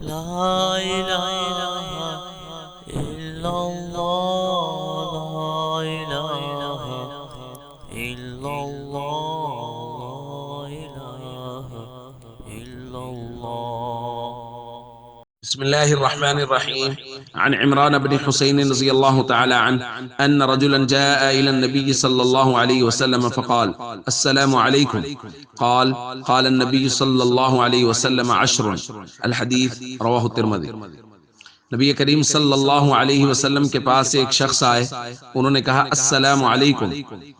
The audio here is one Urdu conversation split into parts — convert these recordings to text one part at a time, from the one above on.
لا إله إلا الله، لا إله إلا الله، لا إله إلا الله. بسم الله الرحمن الرحيم. عن عمران بن حسين رضي الله تعالى عنه أن رجلا جاء إلى النبي صلى الله عليه وسلم فقال: السلام عليكم. قال النبي صلى الله عليه وسلم: عشر. الحديث رواه الترمذي۔ نبی کریم صلی اللہ علیہ وسلم کے پاس ایک شخص آئے، انہوں نے کہا السلام علیکم۔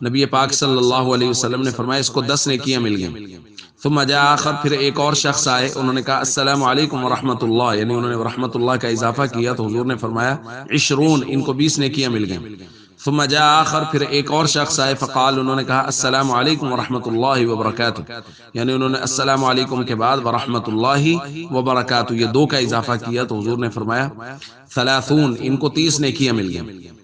نبی پاک صلی اللہ علیہ وسلم نے فرمایا اس کو 10 نیکیاں مل گئیں۔ ثم جاء آخر، پھر ایک اور شخص آئے، انہوں نے کہا السلام علیکم ورحمۃ اللہ، یعنی انہوں نے رحمۃ اللہ کا اضافہ کیا تو حضور نے فرمایا 20، ان کو 20 نیکیاں مل گئیں۔ ثم جاء آخر، پھر ایک اور شخص آئے، فقال، انہوں نے کہا السلام علیکم ورحمۃ اللہ وبرکاتہ، یعنی انہوں نے السلام علیکم کے بعد ورحمۃ اللہ وبرکاتہ یہ 2 کا اضافہ کیا تو حضور نے فرمایا 30، ان کو 30 نیکیاں مل گئیں۔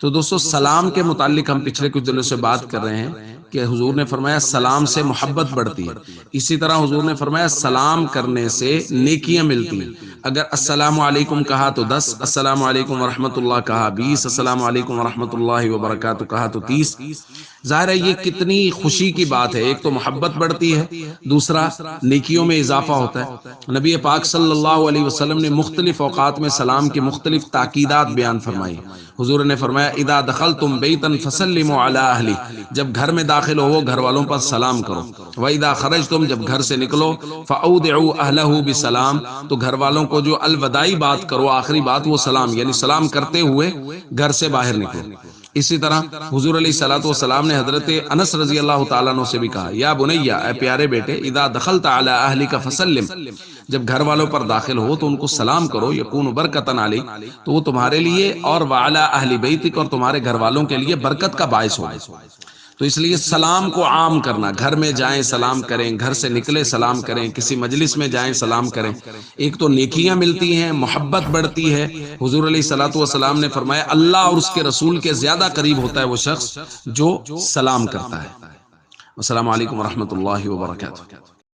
تو دوستو، سلام کے متعلق ہم پچھلے کچھ دنوں سے بات کر رہے ہیں کہ حضور نے فرمایا سلام سے محبت بڑھتی ہے، اسی طرح حضور نے فرمایا سلام کرنے سے نیکیاں ملتی ہیں۔ اگر السلام علیکم کہا تو 10، السلام علیکم ورحمۃ اللہ کہا 20، السلام علیکم ورحمۃ اللہ وبرکاتہ کہا تو 30۔ ظاہر ہے یہ کتنی خوشی کی بات ہے، ایک تو محبت بڑھتی ہے، دوسرا نیکیوں میں اضافہ ہوتا ہے۔ نبی پاک صلی اللہ علیہ وسلم نے مختلف اوقات میں سلام کی مختلف تاکیدات بیان فرمائی۔ حضور نے فرمایا اذا دخلتم بیتا فسلموا علی اہلہ، جب گھر میں داخل ہو گھر والوں پر سلام کرو۔ واذا خرجتم، جب گھر سے نکلو، فاودعوا اہلہ بسلام، تو گھر والوں کو جو الوداعی بات کرو، آخری بات وہ سلام، یعنی سلام کرتے ہوئے گھر سے باہر نکلو۔ اسی طرح حضور علیہ الصلوۃ والسلام نے حضرت انس رضی اللہ تعالیٰ عنہ سے بھی کہا یا بنیا، اے پیارے بیٹے، اذا دخلت علی اہلک فسلم، جب گھر والوں پر داخل ہو تو ان کو سلام کرو، یکون برکتن علیک، تو وہ تمہارے لیے اور وعلی اہل بیتک، اور تمہارے گھر والوں کے لیے برکت کا باعث ہوگا۔ تو اس لیے سلام کو عام کرنا، گھر میں جائیں سلام کریں، گھر سے نکلے سلام کریں، کسی مجلس میں جائیں سلام کریں، ایک تو نیکیاں ملتی ہیں، محبت بڑھتی ہے۔ حضور علیہ الصلوۃ والسلام نے فرمایا اللہ اور اس کے رسول کے زیادہ قریب ہوتا ہے وہ شخص جو سلام کرتا ہے۔ السلام علیکم ورحمۃ اللہ وبرکاتہ۔